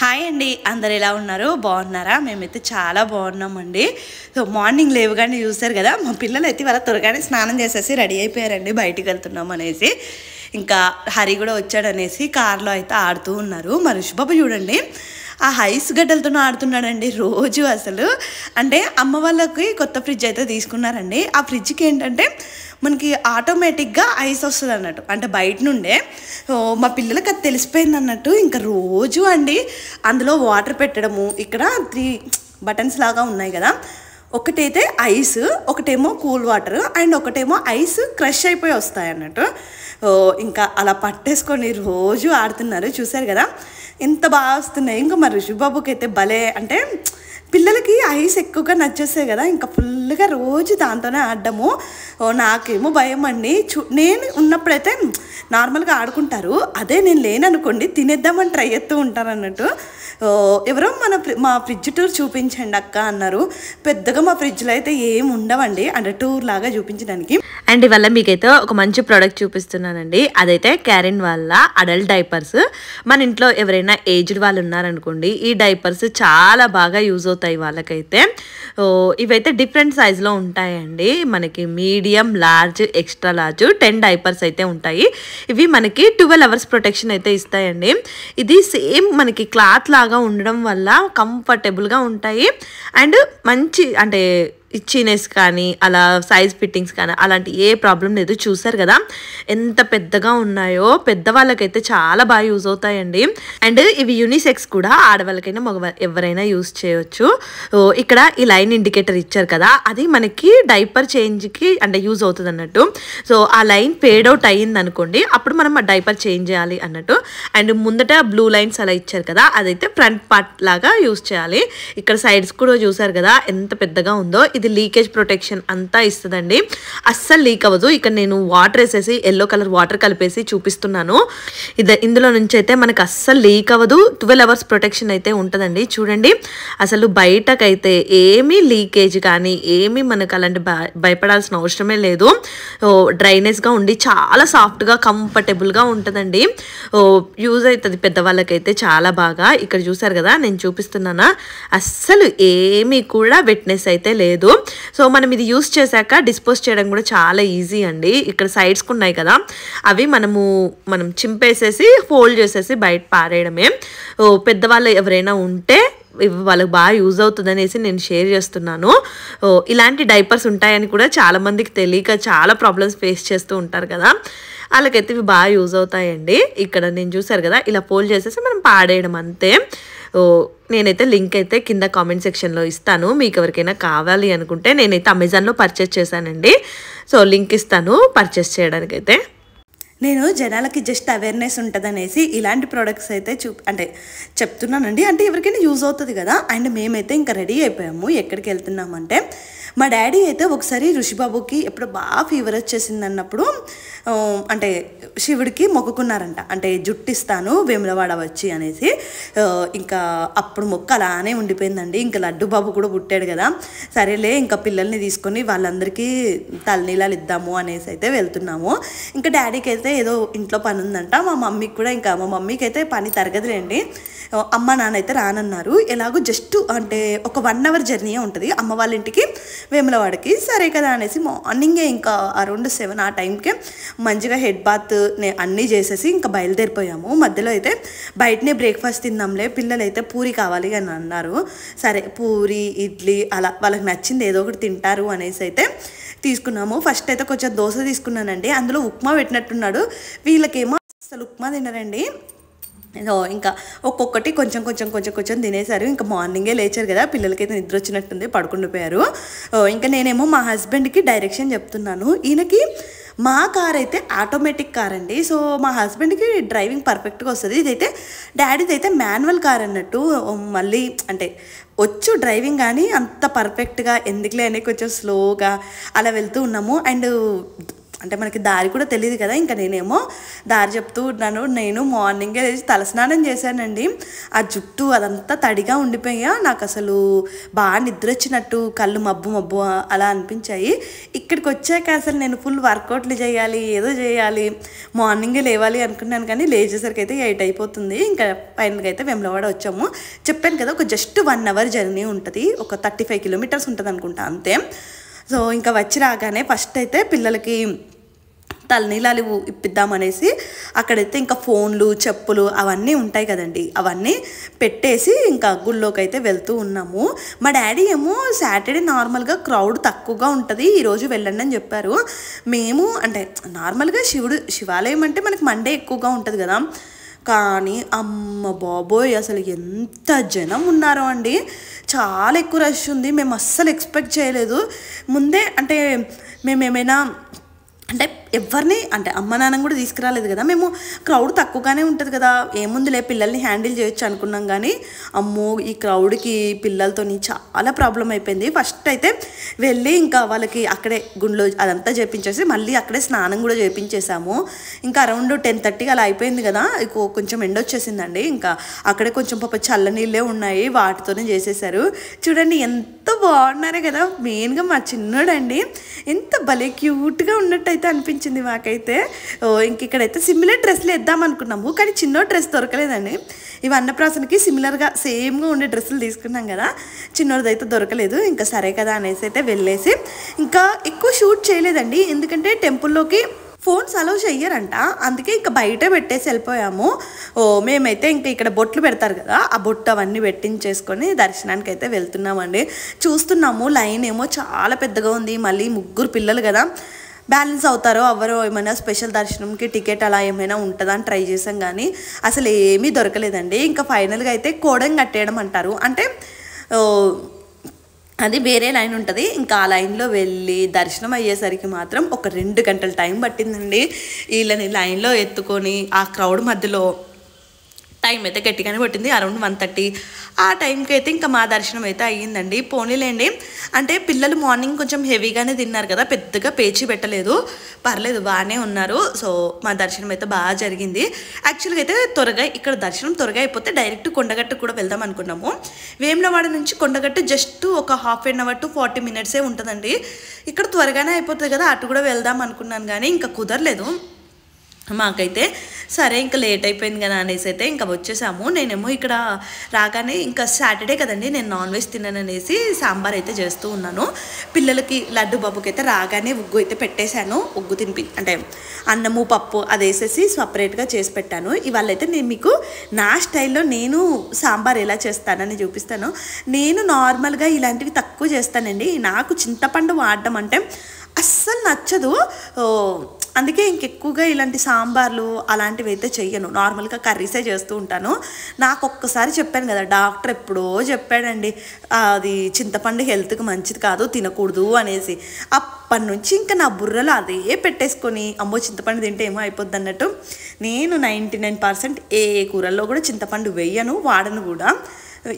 Hi అండి, అందరు ఎలా ఉన్నారు? బాగున్నారా? మేమైతే చాలా బాగున్నామండి. సో మార్నింగ్ లేవగానే చూస్తారు కదా, మా పిల్లలు అయితే వాళ్ళ త్వరగానే స్నానం చేసేసి రెడీ అయిపోయారండి. బయటికి వెళ్తున్నాం అనేసి, ఇంకా హరి కూడా వచ్చాడనేసి కార్లో అయితే ఆడుతూ ఉన్నారు. మా ఋషిబాబు చూడండి, ఆ ఐస్ గడ్డలతో ఆడుతున్నాడండి రోజు. అసలు అంటే అమ్మ వాళ్ళకి కొత్త ఫ్రిడ్జ్ అయితే తీసుకున్నారండి. ఆ ఫ్రిడ్జ్కి ఏంటంటే మనకి ఆటోమేటిక్గా ఐస్ వస్తుంది అన్నట్టు, అంటే బయట నుండే. మా పిల్లలకి అది తెలిసిపోయింది అన్నట్టు. ఇంకా రోజు అండి అందులో వాటర్ పెట్టడము. ఇక్కడ 3 బటన్స్ లాగా ఉన్నాయి కదా, ఒకటైతే ఐస్, ఒకటేమో కూల్ వాటర్, అండ్ ఒకటేమో ఐస్ క్రష్ అయిపోయి వస్తాయి అన్నట్టు. ఇంకా అలా పట్టేసుకొని రోజు ఆడుతున్నారు. చూసారు కదా ఎంత బాగా వస్తున్నాయి. ఇంకా మా ఋషిబాబుకి అయితే భలే, అంటే పిల్లలకి ఐస్ ఎక్కువగా నచ్చేస్తాయి కదా, ఇంకా ఫుల్గా రోజు దాంతోనే ఆడడము. నాకేమో భయం అండి. నేను ఉన్నప్పుడైతే నార్మల్గా ఆడుకుంటారు, అదే నేను లేననుకోండి తినేద్దామని ట్రై చేస్తూ ఉంటారు అన్నట్టు. ఎవరో మా ఫ్రిడ్జ్ టూర్ చూపించండి అక్క అన్నారు. పెద్దగా మా ఫ్రిడ్జ్లో అయితే ఏం ఉండవండి, అంటే టూర్ లాగా చూపించడానికి. అండ్ ఇవాళ మీకైతే ఒక మంచి ప్రోడక్ట్ చూపిస్తున్నానండి. అదైతే క్యారిన్ వాళ్ళ అడల్ట్ డైపర్స్. మన ఇంట్లో ఎవరైనా ఏజ్డ్ వాళ్ళు ఉన్నారనుకోండి, ఈ డైపర్స్ చాలా బాగా యూజ్ అవుతాయి వాళ్ళకైతే. ఇవైతే డిఫరెంట్ సైజులో ఉంటాయండి. మనకి medium, large, extra large 10 diapers అయితే ఉంటాయి. ఇవి మనకి 12 అవర్స్ ప్రొటెక్షన్ అయితే ఇస్తాయండి. ఇది సేమ్ మనకి క్లాత్ లాగా ఉండడం వల్ల కంఫర్టబుల్గా ఉంటాయి. అండ్ మంచి, అంటే ఇచ్చినెస్ కానీ అలా సైజ్ ఫిట్టింగ్స్ కానీ అలాంటి ఏ ప్రాబ్లం లేదు. చూసారు కదా ఎంత పెద్దగా ఉన్నాయో, పెద్దవాళ్ళకైతే చాలా బాగా యూజ్ అవుతాయండి. అండ్ ఇవి యూనిసెక్స్ కూడా, ఆడవాళ్ళకైనా ఎవరైనా యూజ్ చేయొచ్చు. ఇక్కడ ఈ లైన్ ఇండికేటర్ ఇచ్చారు కదా, అది మనకి డైపర్ చేంజ్కి అంటే యూజ్ అవుతుంది అన్నట్టు. సో ఆ లైన్ ఫేడ్ అవుట్ అయ్యింది అనుకోండి, అప్పుడు మనం ఆ డైపర్ చేంజ్ చేయాలి అన్నట్టు. అండ్ ముందట బ్లూ లైన్స్ అలా ఇచ్చారు కదా, అదైతే ఫ్రంట్ పార్ట్ లాగా యూజ్ చేయాలి. ఇక్కడ సైడ్స్ కూడా చూసారు కదా ఎంత పెద్దగా ఉందో. ఇది లీకేజ్ ప్రొటెక్షన్ అంతా ఇస్తుందండి, అస్సలు లీక్ అవ్వదు. ఇక్కడ నేను వాటర్ వేసేసి ఎల్లో కలర్ వాటర్ కలిపేసి చూపిస్తున్నాను. ఇందులో నుంచి అయితే మనకు అస్సలు లీక్ అవ్వదు. 12 అవర్స్ ప్రొటెక్షన్ అయితే ఉంటుందండి. చూడండి అసలు బయటకైతే ఏమీ లీకేజ్ కానీ ఏమీ మనకు అలాంటి భయపడాల్సిన అవసరమే లేదు. డ్రైనెస్గా ఉండి చాలా సాఫ్ట్గా కంఫర్టబుల్గా ఉంటుందండి. యూజ్ అవుతుంది పెద్దవాళ్ళకైతే చాలా బాగా. ఇక్కడ చూసారు కదా నేను చూపిస్తున్నానా, అస్సలు ఏమీ కూడా వెట్నెస్ అయితే లేదు. సో మనం ఇది యూస్ చేశాక డిస్పోజ్ చేయడం కూడా చాలా ఈజీ అండి. ఇక్కడ సైడ్స్కి ఉన్నాయి కదా, అవి మనం చింపేసేసి ఫోల్డ్ చేసేసి బయట పారేయడమే. పెద్దవాళ్ళు ఎవరైనా ఉంటే వాళ్ళకి బాగా యూజ్ అవుతుంది అనేసి నేను షేర్ చేస్తున్నాను. ఇలాంటి డైపర్స్ ఉంటాయని కూడా చాలామందికి తెలియక చాలా ప్రాబ్లమ్స్ ఫేస్ చేస్తూ ఉంటారు కదా, వాళ్ళకైతే ఇవి బాగా యూజ్ అవుతాయండి. ఇక్కడ నేను చూసారు కదా ఇలా ఫోల్డ్ చేసేసి మనం పాడేయడం అంతే. నేనైతే లింక్ అయితే కింద కామెంట్ సెక్షన్లో ఇస్తాను. మీకు ఎవరికైనా కావాలి అనుకుంటే, నేనైతే అమెజాన్లో పర్చేస్ చేశానండి. సో లింక్ ఇస్తాను పర్చేస్ చేయడానికైతే. నేను జనాలకి జస్ట్ అవేర్నెస్ ఉంటుందనేసి ఇలాంటి ప్రోడక్ట్స్ అయితే అంటే చెప్తున్నానండి. అంటే ఎవరికైనా యూజ్ అవుతుంది కదా. అండ్ మేమైతే ఇంకా రెడీ అయిపోయాము. ఎక్కడికి వెళ్తున్నామంటే, మా డాడీ అయితే ఒకసారి ఋషిబాబుకి ఎప్పుడు బాగా ఫీవర్ వచ్చేసింది అన్నప్పుడు అంటే శివుడికి మొక్కుకున్నారంట, అంటే జుట్టిస్తాను వేములవాడ వచ్చి అనేసి. ఇంకా అప్పుడు మొక్క అలానే ఉండిపోయిందండి. ఇంకా లడ్డు బాబు కూడా పుట్టాడు కదా, సరేలే ఇంకా పిల్లల్ని తీసుకొని వాళ్ళందరికీ తలనీలాలు ఇద్దాము అనేసి అయితే వెళ్తున్నాము. ఇంకా డాడీకి అయితే ఏదో ఇంట్లో పని ఉందంట. మా మమ్మీకి కూడా, ఇంకా మా మమ్మీకి అయితే పని తరగదులేండి. అమ్మ నాన్న అయితే రానన్నారు. ఎలాగో జస్ట్ అంటే ఒక 1 అవర్ జర్నీ ఉంటుంది అమ్మ వాళ్ళ ఇంటికి వేములవాడకి. సరే కదా అనేసి మార్నింగే ఇంకా అరౌండ్ 7 ఆ టైంకే మంచిగా హెడ్ బాత్ అన్నీ చేసేసి ఇంకా బయలుదేరిపోయాము. మధ్యలో అయితే బయటనే బ్రేక్ఫాస్ట్ తిందాంలే, పిల్లలు అయితే పూరి కావాలి అని అన్నారు. సరే పూరి, ఇడ్లీ అలా వాళ్ళకి నచ్చింది ఏదో ఒకటి తింటారు అనేసి అయితే తీసుకున్నాము. ఫస్ట్ అయితే కొంచెం దోశ తీసుకున్నానండి, అందులో ఉప్మా పెట్టినట్టున్నాడు. వీళ్ళకేమో అసలు ఉప్మా తినరండి. ఇంకా ఒక్కొక్కటి కొంచెం కొంచెం కొంచెం కొంచెం తినేశారు. ఇంకా మార్నింగే లేచారు కదా, పిల్లలకైతే నిద్ర వచ్చినట్టుంది, పడుకుండిపోయారు. ఇంకా నేనేమో మా హస్బెండ్కి డైరెక్షన్ చెప్తున్నాను. ఈయనకి మా కార్ అయితే ఆటోమేటిక్ కార్ అండి. సో మా హస్బెండ్కి డ్రైవింగ్ పర్ఫెక్ట్గా వస్తుంది. ఇదైతే డాడీది అయితే మాన్యువల్ కార్ అన్నట్టు. మళ్ళీ అంటే వచ్చు డ్రైవింగ్, కానీ అంత పర్ఫెక్ట్గా ఎందుకులే అని కొంచెం స్లోగా అలా వెళ్తూ ఉన్నాము. అండ్ అంటే మనకి దారి కూడా తెలియదు కదా. ఇంకా నేనేమో దారి చెప్తూ ఉన్నాను. నేను మార్నింగే లేచి తలస్నానం చేశానండి. ఆ జుట్టు అదంతా తడిగా ఉండిపోయా. నాకు అసలు బాగా నిద్ర వచ్చినట్టు కళ్ళు మబ్బు మబ్బు అలా అనిపించాయి. ఇక్కడికి వచ్చాక అసలు నేను ఫుల్ వర్కౌట్లు చేయాలి, ఏదో చేయాలి, మార్నింగే లేవాలి అనుకున్నాను. కానీ లేచేసరికి అయితే 8 అయిపోతుంది. ఇంకా ఫైనల్గా అయితే వేములవాడ వచ్చాము. చెప్పాను కదా, ఒక జస్ట్ 1 అవర్ జర్నీ ఉంటుంది, ఒక 35 కిలోమీటర్స్ ఉంటుంది అనుకుంటా అంతే. సో ఇంకా వచ్చి రాగానే ఫస్ట్ అయితే పిల్లలకి తలనీలాలు ఇప్పిద్దామనేసి అక్కడైతే ఇంకా ఫోన్లు, చెప్పులు అవన్నీ ఉంటాయి కదండి, అవన్నీ పెట్టేసి ఇంకా గుళ్ళోకి అయితే వెళ్తూ ఉన్నాము. మా డాడీ ఏమో సాటర్డే నార్మల్గా క్రౌడ్ తక్కువగా ఉంటుంది, ఈరోజు వెళ్ళండి అని చెప్పారు. మేము అంటే నార్మల్గా శివాలయం అంటే మనకి మండే ఎక్కువగా ఉంటుంది కదా. కానీ అమ్మ బాబోయ్ అసలు ఎంత జనం ఉన్నారో అండి, చాలా ఎక్కువ రష్ ఉంది. మేము అస్సలు ఎక్స్పెక్ట్ చేయలేదు ముందే. అంటే మేమేమైనా అంటే ఎవరిని అంటే అమ్మ నాన్న కూడా తీసుకురాలేదు కదా. మేము క్రౌడ్ తక్కువగానే ఉంటుంది కదా, ఏముందిలే పిల్లల్ని హ్యాండిల్ చేయొచ్చు అనుకున్నాం. కానీ అమ్మో ఈ క్రౌడ్కి పిల్లలతోని చాలా ప్రాబ్లం అయిపోయింది. ఫస్ట్ అయితే వెళ్ళి ఇంకా వాళ్ళకి అక్కడే గుండెలో అదంతా చేయించేసి మళ్ళీ అక్కడే స్నానం కూడా చేయించేసాము. ఇంకా అరౌండ్ 10:30 అలా అయిపోయింది కదా, కొంచెం ఎండ వచ్చేసిందండి. ఇంకా అక్కడే కొంచెం పాప చల్లనీళ్ళే ఉన్నాయి, వాటితోనే చేసేసారు. చూడండి ఎంత బాగున్నారే కదా. మెయిన్గా మా చిన్నోడండి ఎంత భలే క్యూట్గా ఉన్నట్టయితే అనిపించింది మాకైతే. ఇంక ఇక్కడైతే సిమిలర్ డ్రెస్లు వేద్దాం అనుకున్నాము, కానీ చిన్న డ్రెస్ దొరకలేదండి. ఇవి అన్నప్రాసనకి సిమిలర్గా సేమ్గా ఉండే డ్రెస్సులు తీసుకున్నాం కదా, చిన్నోడిది అయితే దొరకలేదు. ఇంకా సరే కదా అనేసి అయితే వెళ్ళేసి ఇంకా ఎక్కువ షూట్ చేయలేదండి, ఎందుకంటే టెంపుల్లోకి ఫోన్స్ అలౌ చెయ్యరంట. అందుకే ఇంకా బయట పెట్టేసి వెళ్ళిపోయాము. మేమైతే ఇంకా ఇక్కడ బొట్లు పెడతారు కదా, ఆ బొట్టు అవన్నీ పెట్టించేసుకొని దర్శనానికి అయితే వెళ్తున్నామండి. చూస్తున్నాము లైన్ ఏమో చాలా పెద్దగా ఉంది. మళ్ళీ 3 పిల్లలు కదా, బ్యాలెన్స్ అవుతారో అవ్వరో, ఏమైనా స్పెషల్ దర్శనంకి టికెట్ అలా ఏమైనా ఉంటుందా అని ట్రై చేసాం. కానీ అసలు ఏమీ దొరకలేదండి. ఇంకా ఫైనల్గా అయితే కోడం కట్టేయడం అంటారు, అంటే అది వేరే లైన్ ఉంటుంది. ఇంకా ఆ లైన్లో వెళ్ళి దర్శనం అయ్యేసరికి మాత్రం ఒక 2 గంటల టైం పట్టిందండి. వీళ్ళని లైన్లో ఎత్తుకొని ఆ క్రౌడ్ మధ్యలో టైం అయితే గట్టిగానే పట్టింది, అరౌండ్ 1:30 ఆ టైంకి అయితే ఇంకా మా దర్శనం అయితే అయ్యిందండి. పోనీలేండి, అంటే పిల్లలు మార్నింగ్ కొంచెం హెవీగానే తిన్నారు కదా, పెద్దగా పేచి పెట్టలేదు, పర్లేదు బాగానే ఉన్నారు. సో మా దర్శనం అయితే బాగా జరిగింది. యాక్చువల్గా అయితే ఇక్కడ దర్శనం త్వరగా అయిపోతే డైరెక్ట్ కొండగట్టు కూడా వెళ్దాం అనుకున్నాము. వేములవాడ నుంచి కొండగట్టు జస్ట్ ఒక 1/2 అవర్ to 40 minutes ఉంటుందండి. ఇక్కడ త్వరగానే అయిపోతుంది కదా, అటు కూడా వెళ్దాం అనుకున్నాను కానీ ఇంకా కుదరలేదు మాకైతే. సరే ఇంకా లేట్ అయిపోయింది కదా అనేసి అయితే ఇంకా వచ్చేసాము. నేనేమో ఇక్కడ రాగానే ఇంకా సాటర్డే కదండి, నేను నాన్ వెజ్ తిన్నాననేసి సాంబార్ అయితే చేస్తూ ఉన్నాను. పిల్లలకి లడ్డు బాబుకి అయితే రాగానే ఉగ్గు అయితే పెట్టేశాను. ఉగ్గు అంటే అన్నము పప్పు అది వేసేసి సపరేట్గా చేసి పెట్టాను. ఇవాళ అయితే నేను మీకు నా స్టైల్లో నేను సాంబార్ ఎలా చేస్తానని చూపిస్తాను. నేను నార్మల్గా ఇలాంటివి తక్కువ చేస్తానండి. నాకు చింతపండు వాడడం అంటే అస్సలు నచ్చదు. అందుకే ఇంకెక్కువగా ఇలాంటి సాంబార్లు అలాంటివి అయితే చెయ్యను. నార్మల్గా కర్రీసే చేస్తూ ఉంటాను. నాకు ఒక్కసారి చెప్పాను కదా, డాక్టర్ ఎప్పుడో చెప్పాడండి అది చింతపండు హెల్త్కి మంచిది కాదు, తినకూడదు అనేసి. అప్పటి నుంచి ఇంకా నా బుర్రలో అదే పెట్టేసుకొని అమ్మో చింతపండు తింటే ఏమో అయిపోద్ది అన్నట్టు నేను 99% ఏ కూరల్లో కూడా చింతపండు వేయను, వాడను కూడా.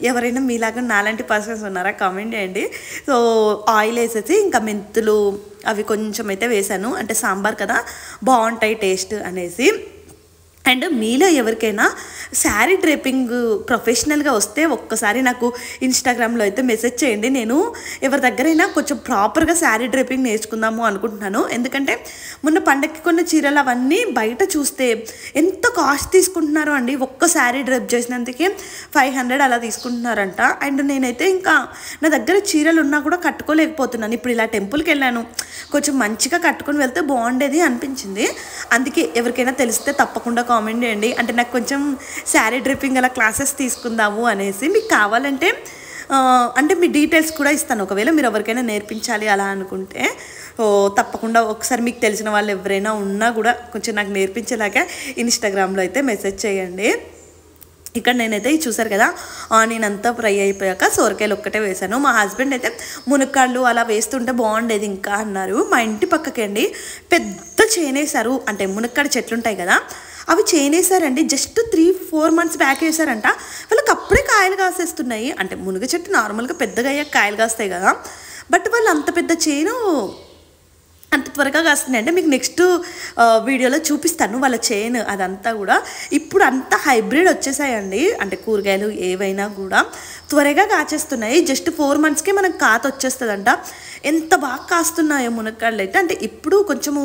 ఎవరైనా మీలాగా నాలాంటి పర్సన్స్ ఉన్నారా కామెంట్ చేయండి. సో ఆయిల్ వేసేసి ఇంకా మెంతులు అవి కొంచెం అయితే వేసాను, అంటే సాంబార్ కదా బాగుంటాయి టేస్ట్ అనేసి. అండ్ మీలో ఎవరికైనా శారీ డ్రేపింగ్ ప్రొఫెషనల్గా వస్తే ఒక్కసారి నాకు ఇన్స్టాగ్రామ్లో అయితే మెసేజ్ చేయండి. నేను ఎవరి దగ్గరైనా కొంచెం ప్రాపర్గా శారీ డ్రేపింగ్ నేర్చుకుందాము అనుకుంటున్నాను. ఎందుకంటే మొన్న పండగకి కొన్ని చీరలు అవన్నీ బయట చూస్తే ఎంత కాస్ట్ తీసుకుంటున్నారో అండి. ఒక్క శారీ డ్రేప్ చేసినందుకే 500 అలా తీసుకుంటున్నారంట. అండ్ నేనైతే ఇంకా నా దగ్గర చీరలు ఉన్నా కూడా కట్టుకోలేకపోతున్నాను. ఇప్పుడు ఇలా టెంపుల్కి వెళ్ళాను, కొంచెం మంచిగా కట్టుకొని వెళ్తే బాగుండేది అనిపించింది. అందుకే ఎవరికైనా తెలిస్తే తప్పకుండా కామెంట్ చేయండి. అంటే నాకు కొంచెం శారీ డ్రిప్పింగ్ అలా క్లాసెస్ తీసుకుందాము అనేసి. మీకు కావాలంటే అంటే మీ డీటెయిల్స్ కూడా ఇస్తాను, ఒకవేళ మీరు ఎవరికైనా నేర్పించాలి అలా అనుకుంటే. తప్పకుండా ఒకసారి మీకు తెలిసిన వాళ్ళు ఎవరైనా ఉన్నా కూడా కొంచెం నాకు నేర్పించేలాగా ఇన్స్టాగ్రామ్లో అయితే మెసేజ్ చేయండి. ఇక్కడ నేనైతే చూసారు కదా, ఆనియన్ అంతా ఫ్రై అయిపోయాక సొరకాయలు ఒక్కటే వేసాను. మా హస్బెండ్ అయితే మునక్కాళ్ళు అలా వేస్తుంటే బాగుండేది ఇంకా అన్నారు. మా ఇంటి పక్కకి అండి పెద్ద చేనేసారు, అంటే మునక్కాడ చెట్లు ఉంటాయి కదా అవి చేనేసారండి. జస్ట్ 3-4 months బ్యాక్ వేసారంట. వాళ్ళకి అప్పుడే కాయలు కాసేస్తున్నాయి. అంటే మునగ చెట్టు నార్మల్గా పెద్దగా అయ్యాక కాయలు కాస్తాయి కదా, బట్ వాళ్ళు అంత పెద్ద చేను అంత త్వరగా కాస్తున్నాయి అంటే మీకు నెక్స్ట్ వీడియోలో చూపిస్తాను వాళ్ళ చైన్ అదంతా కూడా. ఇప్పుడు అంతా హైబ్రిడ్ వచ్చేసాయండి, అంటే కూరగాయలు ఏవైనా కూడా త్వరగా కాచేస్తున్నాయి. జస్ట్ 4 monthsకే మనకు కాత వచ్చేస్తుందంట. ఎంత బాగా కాస్తున్నాయో మునక్కాడలు అయితే, అంటే ఇప్పుడు కొంచెము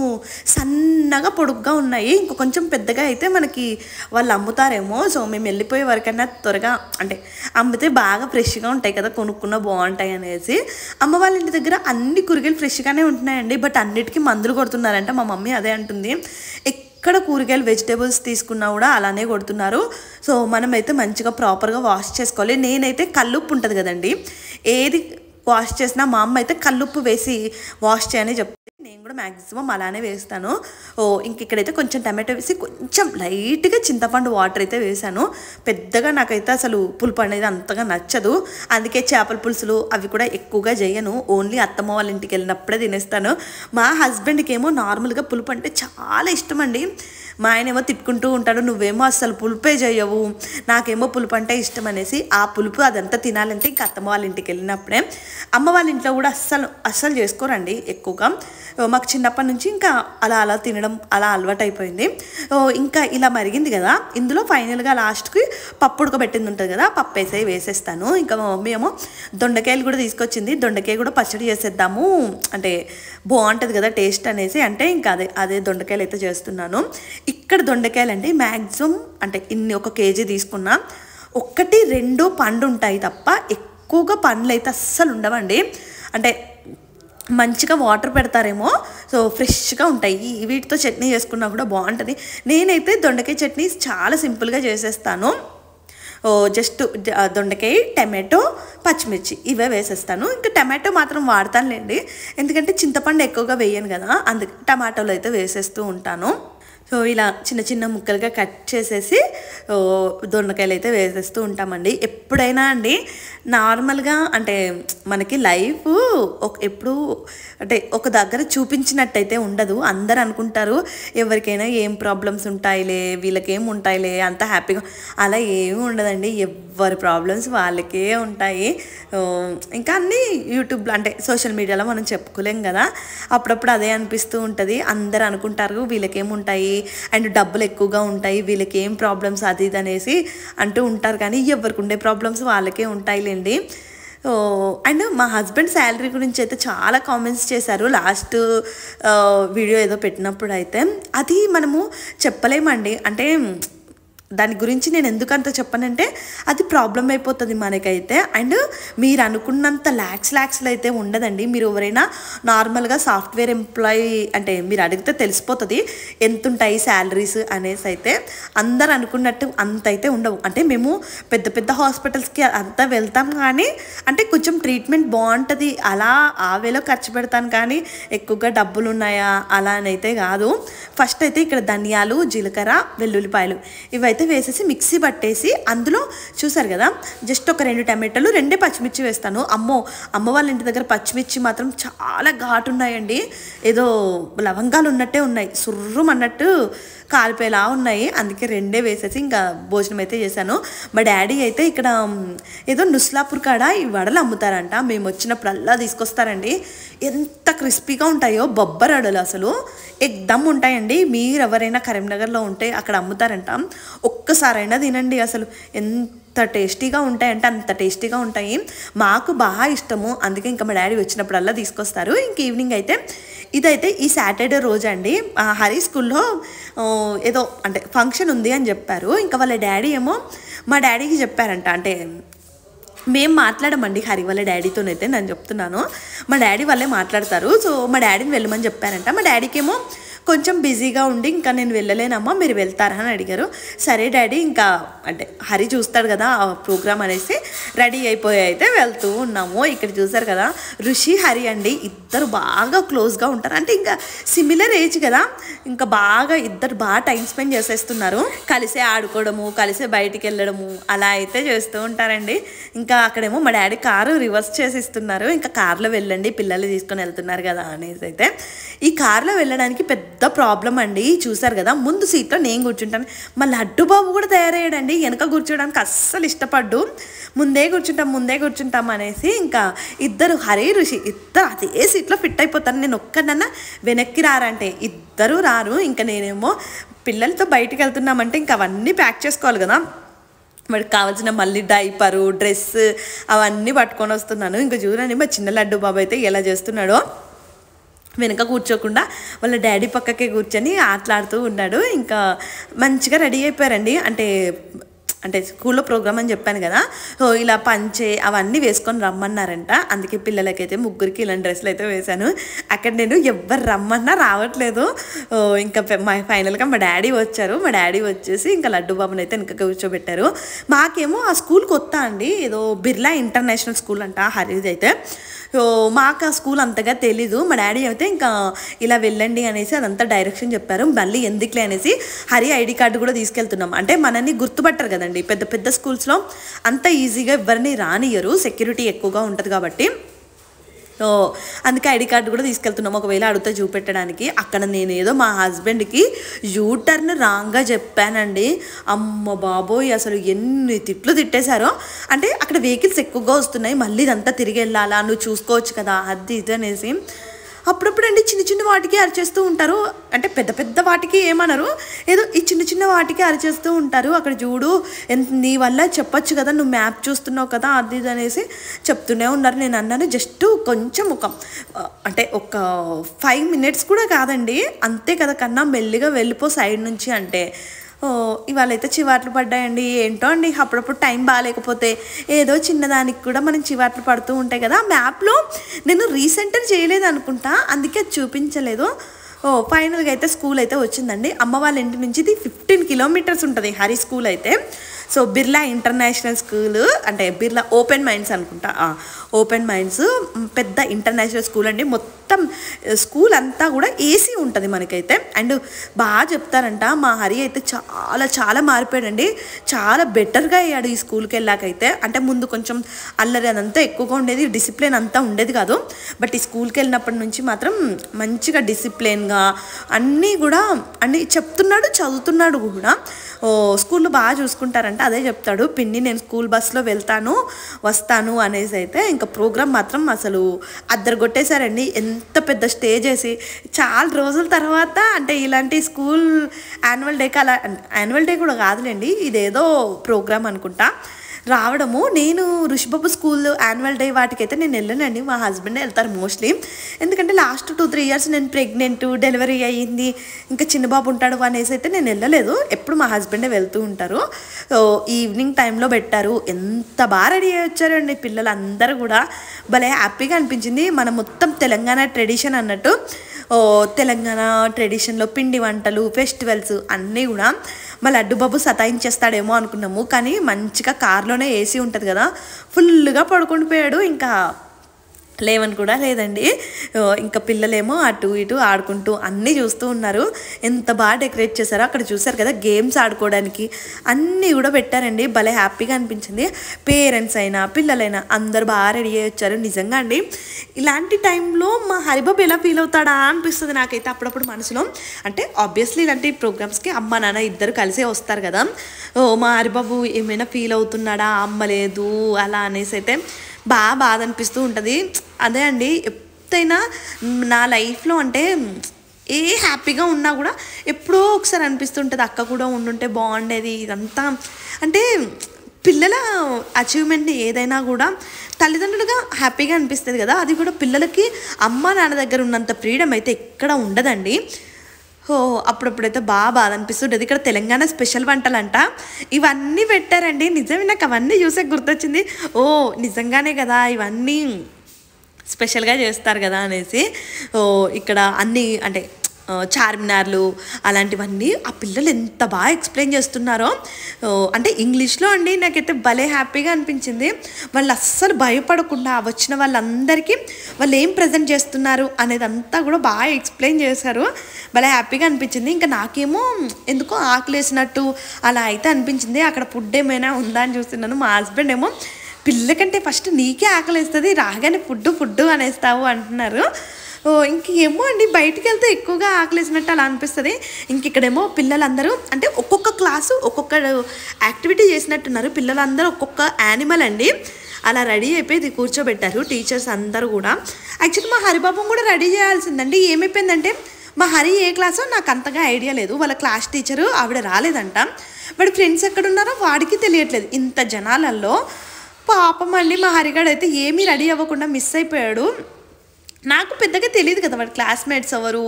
సన్నగా పొడుగ్గా ఉన్నాయి, ఇంకో కొంచెం పెద్దగా అయితే మనకి వాళ్ళు అమ్ముతారేమో. సో మేము వెళ్ళిపోయే వరకన్నా త్వరగా అంటే అమ్మితే బాగా ఫ్రెష్గా ఉంటాయి కదా, కొనుక్కున్న బాగుంటాయి అనేసి. అమ్మ వాళ్ళ ఇంటి దగ్గర అన్ని కూరగాయలు ఫ్రెష్గానే ఉంటున్నాయండి, బట్ అన్నిటికీ మందులు కొడుతున్నారంట. మా మమ్మీ అదే అంటుంది, ఎక్కడ కూరగాయలు వెజిటేబుల్స్ తీసుకున్నా కూడా అలానే కొడుతున్నారు. సో మనమైతే మంచిగా ప్రాపర్గా వాష్ చేసుకోవాలి. నేనైతే కల్లుప్పు ఉంటుంది కదండి, ఏది వాష్ చేసినా మా అమ్మ అయితే కల్లుప్పు వేసి వాష్ చేయని చెప్తే నేను కూడా మ్యాక్సిమం అలానే వేస్తాను. ఇంక ఇక్కడైతే కొంచెం టమాటో వేసి కొంచెం లైట్గా చింతపండు వాటర్ అయితే వేసాను. పెద్దగా నాకైతే అసలు పులుపు అనేది అంతగా నచ్చదు, అందుకే చేపల పులుసులు అవి కూడా ఎక్కువగా చేయను. ఓన్లీ అత్తమ్మ వాళ్ళ ఇంటికి వెళ్ళినప్పుడే తినేస్తాను. మా హస్బెండ్కి ఏమో నార్మల్గా పులుపు అంటే చాలా ఇష్టం అండి. మా ఆయన ఏమో తిట్టుకుంటూ ఉంటాడు, నువ్వేమో అస్సలు పులుపే చేయవు, నాకేమో పులుపు అంటే ఇష్టం అనేసి. ఆ పులుపు అదంతా తినాలంటే ఇంకా అత్తమ్మ వాళ్ళ ఇంటికి వెళ్ళినప్పుడే. అమ్మ వాళ్ళ ఇంట్లో కూడా అస్సలు చేసుకోరండి ఎక్కువగా. మాకు చిన్నప్పటి నుంచి ఇంకా అలా తినడం అలా అలవాటు అయిపోయింది. ఇంకా ఇలా మరిగింది కదా, ఇందులో ఫైనల్గా లాస్ట్కి పప్పు ఉడకబెట్టింది ఉంటుంది కదా, పప్పు వేసేస్తాను. ఇంకా మా మమ్మీ ఏమో దొండకాయలు కూడా తీసుకొచ్చింది, దొండకాయ కూడా పచ్చడి చేసేద్దాము అంటే బాగుంటుంది కదా టేస్ట్ అనేసి. అంటే ఇంకా అదే దొండకాయలు అయితే చేస్తున్నాను. ఇక్కడ దొండకాయలు అండి మ్యాక్సిమం అంటే ఇన్ని 1 kg తీసుకున్నా 1-2 పండు ఉంటాయి తప్ప ఎక్కువగా పండ్లు అయితే అస్సలు ఉండవండి. అంటే మంచిగా వాటర్ పెడతారేమో, సో ఫ్రెష్గా ఉంటాయి. వీటితో చట్నీ చేసుకున్నా కూడా బాగుంటుంది. నేనైతే దొండకాయ చట్నీ చాలా సింపుల్గా చేసేస్తాను. జస్ట్ దొండకాయ, టమాటో, పచ్చిమిర్చి ఇవే వేసేస్తాను. ఇంకా టమాటో మాత్రం వాడతానులేండి, ఎందుకంటే చింతపండు ఎక్కువగా వేయను కదా, అందుకే టమాటోలు అయితే వేసేస్తూ ఉంటాను. సో ఇలా చిన్న చిన్న ముక్కలుగా కట్ చేసేసి దొండకాయలు అయితే వేసేస్తూ ఉంటామండి. ఎప్పుడైనా అండి నార్మల్గా అంటే మనకి లైఫ్ ఎప్పుడు అంటే ఒక దగ్గర చూపించినట్టయితే ఉండదు. అందరు అనుకుంటారు ఎవరికైనా ఏం ప్రాబ్లమ్స్ ఉంటాయిలే, వీళ్ళకేం ఉంటాయిలే, అంత హ్యాపీగా, అలా ఏమి ఉండదండి. ఎవరి ప్రాబ్లమ్స్ వాళ్ళకే ఉంటాయి. ఇంకా అన్నీ యూట్యూబ్లో అంటే సోషల్ మీడియాలో మనం చెప్పుకోలేం కదా, అప్పుడప్పుడు అదే అనిపిస్తూ ఉంటుంది. అందరు అనుకుంటారు వీళ్ళకేముంటాయి అండ్ డబ్బులు ఎక్కువగా ఉంటాయి, వీళ్ళకి ఏం ప్రాబ్లమ్స్ అది ఇది అనేసి అంటూ ఉంటారు, కానీ ఎవరికి ఉండే ప్రాబ్లమ్స్ వాళ్ళకే ఉంటాయిలేండి. అండ్ మా హస్బెండ్ శాలరీ గురించి అయితే చాలా కామెంట్స్ చేశారు లాస్ట్ వీడియో ఏదో పెట్టినప్పుడు అయితే. అది మనము చెప్పలేమండి, అంటే దాని గురించి నేను ఎందుకంత చెప్పనంటే అది ప్రాబ్లం అయిపోతుంది మనకైతే. అండ్ మీరు అనుకున్నంత ల్యాక్స్లో అయితే ఉండదండి. మీరు ఎవరైనా నార్మల్గా సాఫ్ట్వేర్ ఎంప్లాయీ అంటే మీరు అడిగితే తెలిసిపోతుంది ఎంత ఉంటాయి శాలరీస్ అనేసి. అయితే అందరు అనుకున్నట్టు అంత అయితే ఉండవు. అంటే మేము పెద్ద పెద్ద హాస్పిటల్స్కి అంతా వెళ్తాం, కానీ అంటే కొంచెం ట్రీట్మెంట్ బాగుంటుంది అలా ఆ వేలో ఖర్చు పెడతాను, కానీ ఎక్కువగా డబ్బులు ఉన్నాయా అలా అనైతే కాదు. ఫస్ట్ అయితే ఇక్కడ ధనియాలు, జీలకర్ర, వెల్లుల్లిపాయలు ఇవైతే వేసేసి మిక్సీ పట్టేసి అందులో చూసారు కదా జస్ట్ ఒక 2 టమాటాలు, 2 పచ్చిమిర్చి వేస్తాను. అమ్మ వాళ్ళ ఇంటి దగ్గర పచ్చిమిర్చి మాత్రం చాలా ఘాటు ఉన్నాయండి, ఏదో లవంగాలు ఉన్నట్టే ఉన్నాయి, సుర్రం అన్నట్టు కాలిపోయేలా ఉన్నాయి. అందుకే 2 వేసేసి ఇంకా భోజనం అయితే చేశాను. మా డాడీ అయితే ఇక్కడ ఏదో నుస్లాపూర్ కాడ ఈ వడలు అమ్ముతారంట, మేము వచ్చినప్పుడల్లా తీసుకొస్తారండి. ఎంత క్రిస్పీగా ఉంటాయో బొబ్బర్ వడలు, అసలు ఎగ్దమ్ ఉంటాయండి. మీరు ఎవరైనా కరీంనగర్లో ఉంటే అక్కడ అమ్ముతారంట, ఒక్కసారైనా తినండి. అసలు ఎంత టేస్టీగా ఉంటాయంటే అంత టేస్టీగా ఉంటాయి. మాకు బాగా ఇష్టము, అందుకే ఇంకా మా డాడీ వచ్చినప్పుడల్లా తీసుకొస్తారు. ఇంక ఈవినింగ్ అయితే ఇదైతే ఈ సాటర్డే రోజు అండి హరి స్కూల్లో ఏదో అంటే ఫంక్షన్ ఉంది అని చెప్పారు. ఇంకా వాళ్ళ డాడీ ఏమో మా డాడీకి చెప్పారంట, అంటే మేము మాట్లాడమండి హరి వాళ్ళ డాడీతోనైతే నేను చెప్తున్నాను, మా డాడీ వాళ్ళే మాట్లాడతారు. సో మా డాడీని వెళ్ళమని చెప్పారంట. మా డాడీకి ఏమో కొంచెం బిజీగా ఉండి ఇంకా నేను వెళ్ళలేనమ్మా మీరు వెళ్తారా అని అడిగారు. సరే డాడీ ఇంకా అంటే హరి చూస్తాడు కదా ఆ ప్రోగ్రామ్ అనేసి రెడీ అయిపోయి అయితే వెళ్తూ ఉన్నాము. ఇక్కడ చూసారు కదా ఋషి హరి అండి, ఇద్దరు బాగా క్లోజ్గా ఉంటారు. అంటే ఇంకా సిమిలర్ ఏజ్ కదా, ఇంకా ఇద్దరు బాగా టైం స్పెండ్ చేసేస్తున్నారు, కలిసే ఆడుకోవడము, కలిసే బయటికి వెళ్ళడము అలా అయితే చేస్తూ ఉంటారండి. ఇంకా అక్కడేమో మా డాడీ కారు రివర్స్ చేసి ఇస్తున్నారు, ఇంకా కార్లో వెళ్ళండి పిల్లలు తీసుకొని వెళ్తున్నారు కదా అనేసి. అయితే ఈ కార్లో వెళ్ళడానికి పెద్ద ప్రాబ్లం అండి. చూసారు కదా ముందు సీట్లో నేను కూర్చుంటాను, మళ్ళీ లడ్డు బాబు కూడా తయారయ్యాడండి, వెనక కూర్చోడానికి అస్సలు ఇష్టపడ్డు. ముందే ముందే కూర్చుంటాం అనేసి ఇంకా ఇద్దరు హరి ఋషి ఇద్దరు అదే సీట్లో ఫిట్ అయిపోతాను. నేను ఒక్కడన్నా వెనక్కి రారంటే ఇద్దరు రారు. ఇంకా నేనేమో పిల్లలతో బయటికి వెళ్తున్నామంటే ఇంకా అవన్నీ ప్యాక్ చేసుకోవాలి కదా, వాడికి కావాల్సిన మళ్ళీ డైపరు డ్రెస్ అవన్నీ పట్టుకొని వస్తున్నాను. ఇంకా చూడండి మా చిన్న లడ్డు బాబు అయితే ఎలా చేస్తున్నాడో, వెనక కూర్చోకుండా వాళ్ళ డాడీ పక్కకే కూర్చొని ఆటలాడుతూ ఉన్నాడు. ఇంకా మంచిగా రెడీ అయిపోయారండి. అంటే స్కూల్లో ప్రోగ్రామ్ అని చెప్పాను కదా, ఇలా పంచే అవన్నీ వేసుకొని రమ్మన్నారంట. అందుకే పిల్లలకైతే ముగ్గురికి ఇలాంటి డ్రెస్సులు అయితే వేశాను. అక్కడ నేను ఎవ్వరు రమ్మన్నా రావట్లేదు. ఇంకా ఫైనల్గా మా డాడీ వచ్చారు. మా డాడీ వచ్చేసి ఇంకా లడ్డు బాబుని అయితే వెనక కూర్చోబెట్టారు. మాకేమో ఆ స్కూల్ కొత్త అండి, ఏదో బిర్లా ఇంటర్నేషనల్ స్కూల్ అంట హరిది అయితే. మాకు ఆ స్కూల్ అంతగా తెలీదు. మా డాడీ అయితే ఇంకా ఇలా వెళ్ళండి అనేసి అదంతా డైరెక్షన్ చెప్పారు. మళ్ళీ ఎందుకులే అనేసి హరి ఐడి కార్డు కూడా తీసుకెళ్తున్నాం. అంటే మనల్ని గుర్తుపట్టరు కదండి, పెద్ద పెద్ద స్కూల్స్లో అంత ఈజీగా ఎవరిని రానియరు, సెక్యూరిటీ ఎక్కువగా ఉంటుంది కాబట్టి. అందుకే ఐడి కార్డు కూడా తీసుకెళ్తున్నాం, ఒకవేళ అడిగితే చూపెట్టడానికి. అక్కడ నేనేదో మా హస్బెండ్కి యూటర్న్ రాంగ్గా చెప్పానండి. అమ్మ బాబోయ్, అసలు ఎన్ని తిట్లు తిట్టేశారో. అంటే అక్కడ వెహికల్స్ ఎక్కువగా వస్తున్నాయి, మళ్ళీ ఇదంతా తిరిగి వెళ్ళాలా, నువ్వు చూసుకోవచ్చు కదా అది ఇది అనేసి. అప్పుడప్పుడు అండి చిన్న చిన్న వాటికి అరిచేస్తూ ఉంటారు. అంటే పెద్ద పెద్ద వాటికి ఏమనరు, ఏదో ఈ చిన్న చిన్న వాటికి అరిచేస్తూ ఉంటారు. అక్కడ చూడు నీ వల్ల చెప్పొచ్చు కదా, నువ్వు మ్యాప్ చూస్తున్నావు కదా అది ఇది అనేసి చెప్తూనే ఉన్నారు. నేను అన్నాను జస్ట్ కొంచెం అంటే ఒక 5 minutes కూడా కాదండి, అంతే కదా కన్నా మెల్లిగా వెళ్ళిపో సైడ్ నుంచి అంటే. ఇవాళ అయితే చివాట్లు పడ్డాయండి. ఏంటో అండి, అప్పుడప్పుడు టైం బాగాలేకపోతే ఏదో చిన్నదానికి కూడా మనం చివాట్లు పడుతూ ఉంటాయి కదా. మ్యాప్లో నేను రీసెంటర్ చేయలేదు అనుకుంటా, అందుకే అది చూపించలేదు. ఫైనల్గా అయితే స్కూల్ అయితే వచ్చిందండి. అమ్మ వాళ్ళ ఇంటి నుంచి ఇది 15 kilometers ఉంటుంది హరి స్కూల్ అయితే. సో బిర్లా ఇంటర్నేషనల్ స్కూల్ అంటే బిర్లా ఓపెన్ మైండ్స్ అనుకుంటా, ఓపెన్ మైండ్స్ పెద్ద ఇంటర్నేషనల్ స్కూల్ అండి. మొత్తం స్కూల్ అంతా కూడా ఏసీ ఉంటుంది మనకైతే. అండ్ బాగా చెప్తారంట. మా హరి అయితే చాలా చాలా మారిపోయాడండి, చాలా బెటర్గా అయ్యాడు ఈ స్కూల్కి వెళ్ళాకైతే. అంటే ముందు కొంచెం అల్లరి అదంతా ఎక్కువగా ఉండేది, డిసిప్లిన్ అంతా ఉండేది కాదు. బట్ ఈ స్కూల్కి వెళ్ళినప్పటి నుంచి మాత్రం మంచిగా డిసిప్లిన్గా అన్నీ కూడా అన్నీ చెప్తున్నాడు, చదువుతున్నాడు కూడా. స్కూల్లో బాగా చూసుకుంటారంట, అదే చెప్తాడు. పిన్ని నేను స్కూల్ బస్లో వెళ్తాను వస్తాను అనేసి అయితే. ఇంకా ప్రోగ్రామ్ మాత్రం అసలు అద్దరు కొట్టేశారండి. ఎంత పెద్ద స్టేజ్ వేసి చాలా రోజుల తర్వాత అంటే ఇలాంటి స్కూల్ యాన్యువల్ డేకి అలా, యాన్యువల్ డే కూడా కాదులేండి, ఇదేదో ప్రోగ్రామ్ అనుకుంటా రావడము. నేను ఋషిబాబు స్కూల్ యాన్యువల్ డే వాటికైతే నేను వెళ్ళానండి, మా హస్బెండ్ వెళ్తారు మోస్ట్లీ. ఎందుకంటే లాస్ట్ 2-3 years నేను ప్రెగ్నెంట్, డెలివరీ అయ్యింది, ఇంకా చిన్నబాబు ఉంటాడు అనేసి అయితే నేను వెళ్ళలేదు. ఎప్పుడు మా హస్బెండే వెళ్తూ ఉంటారు. ఈవినింగ్ టైంలో పెట్టారు. ఎంత బాగా రెడీ అయ్యి వచ్చారండి పిల్లలు అందరూ కూడా. భలే హ్యాపీగా అనిపించింది. మన మొత్తం తెలంగాణ ట్రెడిషన్ అన్నట్టు, తెలంగాణ ట్రెడిషన్లో పిండి వంటలు, ఫెస్టివల్స్ అన్నీ కూడా. మా లడ్డు బాబు సతాయించేస్తాడేమో అనుకున్నాము, కానీ మంచిగా కార్లోనే ఏసీ ఉంటుంది కదా, ఫుల్గా పడుకొని పోయాడు. ఇంకా లేవని కూడా లేదండి. ఇంకా పిల్లలేమో అటు ఇటు ఆడుకుంటూ అన్నీ చూస్తూ ఉన్నారు. ఎంత బాగా డెకరేట్ చేశారో. అక్కడ చూసారు కదా గేమ్స్ ఆడుకోవడానికి అన్నీ కూడా పెట్టారండి. భలే హ్యాపీగా అనిపించింది. పేరెంట్స్ అయినా పిల్లలైనా అందరు బాగా రెడీ అయ్యి వచ్చారు. నిజంగా అండి ఇలాంటి టైంలో మా హరిబాబు ఎలా ఫీల్ అవుతాడా అనిపిస్తుంది నాకైతే అప్పుడప్పుడు మనసులో. అంటే ఆబ్వియస్లీ ఇలాంటి ప్రోగ్రామ్స్కి అమ్మ నాన్న ఇద్దరు కలిసే వస్తారు కదా. మా హరిబాబు ఏమైనా ఫీల్ అవుతున్నాడా, అమ్మ లేదు అలా అనేసి అయితే బాధ అనిపిస్తూ ఉంటుంది. అదే అండి ఎప్పుడైనా నా లైఫ్లో అంటే ఏ హ్యాపీగా ఉన్నా కూడా ఎప్పుడో ఒకసారి అనిపిస్తుంటుంది అక్క కూడా ఉండుంటే బాగుండేది ఇదంతా. అంటే పిల్లల అచీవ్మెంట్ ఏదైనా కూడా తల్లిదండ్రులుగా హ్యాపీగా అనిపిస్తుంది కదా, అది కూడా పిల్లలకి అమ్మ నాన్న దగ్గర ఉన్నంత ఫ్రీడమ్ అయితే ఎక్కడ ఉండదండి. అప్పుడప్పుడైతే బాధ అనిపిస్తుంటుంది. ఇక్కడ తెలంగాణ స్పెషల్ వంటలంట ఇవన్నీ పెట్టారండి. నిజమే, నాకు అవన్నీ చూసే గుర్తొచ్చింది. నిజంగానే కదా ఇవన్నీ స్పెషల్గా చేస్తారు కదా అనేసి. ఇక్కడ అన్నీ అంటే చార్మినార్లు అలాంటివన్నీ ఆ పిల్లలు ఎంత బాగా ఎక్స్ప్లెయిన్ చేస్తున్నారో. అంటే ఇంగ్లీష్లో అండి. నాకైతే భలే హ్యాపీగా అనిపించింది. వాళ్ళు అస్సలు భయపడకుండా వచ్చిన వాళ్ళందరికీ వాళ్ళు ఏం ప్రజెంట్ చేస్తున్నారు అనేది అంతా కూడా బాగా ఎక్స్ప్లెయిన్ చేశారు. భలే హ్యాపీగా అనిపించింది. ఇంకా నాకేమో ఎందుకో ఆకలేసినట్టు అలా అయితే అనిపించింది. అక్కడ ఫుడ్ ఏమైనా ఉందా అని చూస్తున్నాను. మా హస్బెండ్ ఏమో పిల్లకంటే ఫస్ట్ నీకే ఆకలిస్తుంది, రాగానే ఫుడ్ అనేస్తావు అంటున్నారు. ఇంకేమో అండి బయటికి వెళ్తే ఎక్కువగా ఆకలేసినట్టు అలా అనిపిస్తుంది. ఇక్కడేమో పిల్లలందరూ అంటే ఒక్కొక్క క్లాసు ఒక్కొక్క యాక్టివిటీ చేసినట్టున్నారు. పిల్లలందరూ ఒక్కొక్క యానిమల్ అండి అలా రెడీ అయిపోయి కూర్చోబెట్టారు టీచర్స్ అందరూ కూడా. యాక్చువల్లీ మా హరిబాబు కూడా రెడీ చేయాల్సిందండి. ఏమైపోయిందంటే మా హరి ఏ క్లాసో నాకు అంతగా ఐడియా లేదు. వాళ్ళ క్లాస్ టీచరు ఆవిడ రాలేదంట. వాడి ఫ్రెండ్స్ ఎక్కడున్నారో వాడికి తెలియట్లేదు. ఇంత జనాలలో పాపం అండి మా హరిగాడు అయితే ఏమీ రెడీ అవ్వకుండా మిస్ అయిపోయాడు. నాకు పెద్దగా తెలియదు కదా వాడి క్లాస్మేట్స్ ఎవరు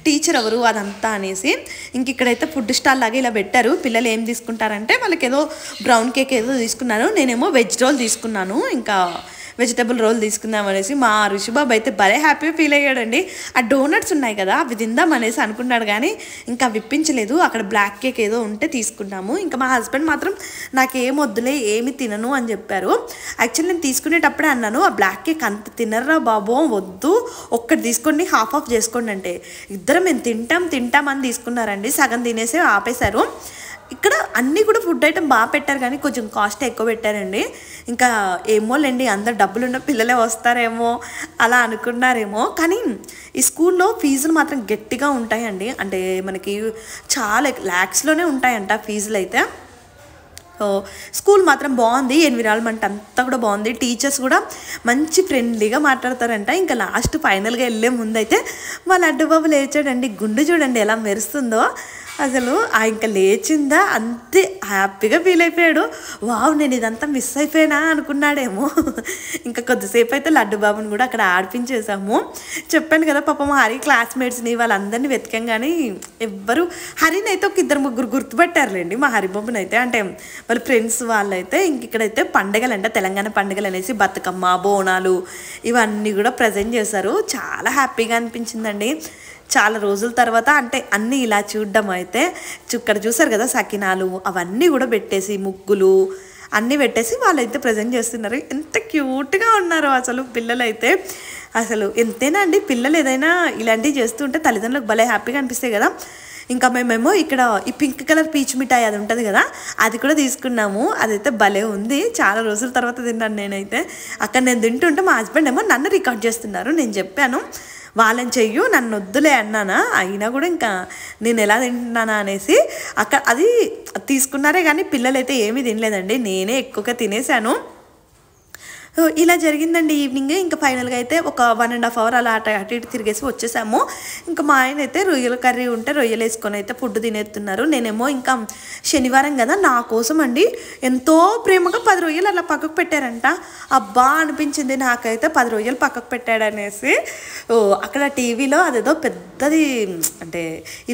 టీచర్ ఎవరు అదంతా అనేసి. ఇక్కడైతే ఫుడ్ స్టాల్ లాగా ఇలా పెట్టారు. పిల్లలు ఏం తీసుకుంటారంటే వాళ్ళకి ఏదో బ్రౌన్ కేక్ ఏదో తీసుకున్నారు. నేనేమో వెజ్ రోల్ తీసుకున్నాను. ఇంకా వెజిటబుల్ రోల్ తీసుకుందాం అనేసి మా ఋషిబాబు అయితే భలే హ్యాపీగా ఫీల్ అయ్యాడండి. ఆ డోనట్స్ ఉన్నాయి కదా అవి తిందాం అనేసి అనుకున్నాడు కానీ ఇంకా విప్పించలేదు. అక్కడ బ్లాక్ కేక్ ఏదో ఉంటే తీసుకున్నాము. ఇంకా మా హస్బెండ్ మాత్రం నాకేం వద్దులే ఏమి తినను అని చెప్పారు. యాక్చువల్లీ నేను తీసుకునేటప్పుడే అన్నాను ఆ బ్లాక్ కేక్ అంత తినర్రా బాబో వద్దు ఒక్కటి తీసుకోండి హాఫ్ ఆఫ్ చేసుకోండి అంటే ఇద్దరం మేము తింటాం అని తీసుకున్నారండి. సగం తినేసి ఆపేశారు. ఇక్కడ అన్నీ కూడా ఫుడ్ ఐటమ్ బాగా పెట్టారు కానీ కొంచెం కాస్ట్ ఎక్కువ పెట్టారండి. ఇంకా ఏమోలేండి అందరు డబ్బులున్న పిల్లలే వస్తారేమో అలా అనుకున్నారేమో. కానీ ఈ స్కూల్లో ఫీజులు మాత్రం గట్టిగా ఉంటాయండి. అంటే మనకి చాలా ల్యాక్స్లోనే ఉంటాయంట ఫీజులు అయితే. స్కూల్ మాత్రం బాగుంది. ఎన్విరాన్మెంట్ అంతా కూడా బాగుంది. టీచర్స్ కూడా మంచి ఫ్రెండ్లీగా మాట్లాడతారంట. ఇంకా లాస్ట్ ఫైనల్గా వెళ్ళే ముందైతే మా లడ్డు బాబు లేచాడండి. గుండు చూడండి ఎలా మెరుస్తుందో అసలు. ఇంకా లేచిందా అంతే హ్యాపీగా ఫీల్ అయిపోయాడు. వావ్ నేను ఇదంతా మిస్ అయిపోయినా అనుకున్నాడేమో. ఇంకా కొద్దిసేపు అయితే లడ్డు బాబుని కూడా అక్కడ ఆడిపించేసాము. చెప్పాను కదా పాపం హరి క్లాస్మేట్స్ని వాళ్ళందరినీ వెతికాం కానీ ఎవ్వరు హరిని అయితే ఒక 2-3 గుర్తుపట్టారులేండి మా హరిబాబుని అయితే. అంటే వాళ్ళ ఫ్రెండ్స్ వాళ్ళైతే ఇక్కడైతే పండుగలు అంటే తెలంగాణ పండుగలు అనేసి బతుకమ్మ బోనాలు ఇవన్నీ కూడా ప్రజెంట్ చేశారు. చాలా హ్యాపీగా అనిపించిందండి. చాలా రోజుల తర్వాత అంటే అన్నీ ఇలా చూడడం అయితే ఇక్కడ చూసారు కదా సకినాలు అవన్నీ కూడా పెట్టేసి ముగ్గులు అన్నీ పెట్టేసి వాళ్ళైతే ప్రజెంట్ చేస్తున్నారు. ఎంత క్యూట్గా ఉన్నారు అసలు పిల్లలైతే. అసలు ఎంతైనా అండి పిల్లలు ఏదైనా ఇలాంటివి చేస్తుంటే తల్లిదండ్రులకు భలే హ్యాపీగా అనిపిస్తాయి కదా. ఇంకా మేమేమో ఇక్కడ ఈ పింక్ కలర్ పీచ్ మిఠాయి అది ఉంటుంది కదా అది కూడా తీసుకున్నాము. అదైతే భలే ఉంది. చాలా రోజుల తర్వాత తిన్నాను నేనైతే. అక్కడ నేను తింటుంటే మా హస్బెండ్ ఏమో నన్ను రికార్డ్ చేస్తున్నారు. నేను చెప్పాను వాళ్ళని చెయ్యు నన్ను వద్దులే అన్నానా అయినా కూడా ఇంకా నేను ఎలా తింటున్నానా అనేసి అక్కడ అది తీసుకున్నారే కానీ పిల్లలైతే ఏమీ తినలేదండి. నేనే ఎక్కువగా తినేసాను. ఇలా జరిగిందండి ఈవినింగ్. ఇంకా ఫైనల్గా అయితే ఒక 1.5 hour అలా అటు ఇటు తిరిగేసి వచ్చేసాము. ఇంకా మా ఆయన అయితే రొయ్యల కర్రీ ఉంటే రొయ్యలు వేసుకొని అయితే ఫుడ్ తినేస్తున్నారు. నేనేమో ఇంకా శనివారం కదా నా కోసం అండి ఎంతో ప్రేమగా 10 రొయ్యలు అలా పక్కకు పెట్టారంట. అబ్బా అనిపించింది నాకైతే 10 రొయ్యలు పక్కకు పెట్టాడనేసి. అక్కడ టీవీలో అదేదో పెద్దది అంటే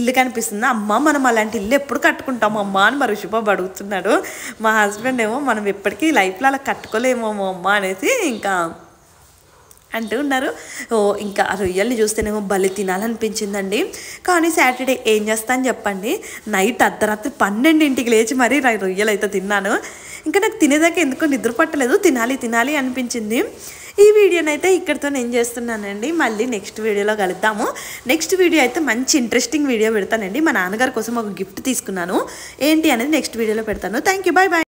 ఇల్లు కనిపిస్తుంది. అమ్మ మనం అలాంటి ఇల్లు ఎప్పుడు కట్టుకుంటాము అమ్మ అని మా ఋషిబాబు అడుగుతున్నాడు. మా హస్బెండ్ ఏమో మనం ఎప్పటికీ లైఫ్లో అలా కట్టుకోలేమో అమ్మ అనేసి ఇంకా అంటూ ఉన్నారు. ఇంకా ఆ రొయ్యల్ని చూస్తేనేమో భలే తినాలనిపించిందండి. కానీ సాటర్డే ఏం చేస్తాను చెప్పండి నైట్ అర్ధరాత్రి 12ంటికి లేచి మరీ రొయ్యలు అయితే తిన్నాను. ఇంకా నాకు తినేదాకా ఎందుకో నిద్ర పట్టలేదు. తినాలి అనిపించింది. ఈ వీడియోనైతే ఇక్కడితో నేను చేస్తున్నానండి. మళ్ళీ నెక్స్ట్ వీడియోలో కలుద్దాము. నెక్స్ట్ వీడియో అయితే మంచి ఇంట్రెస్టింగ్ వీడియో పెడతానండి. మా నాన్నగారి కోసం ఒక గిఫ్ట్ తీసుకున్నాను ఏంటి అనేది నెక్స్ట్ వీడియోలో పెడతాను. Thank you. బాయ్.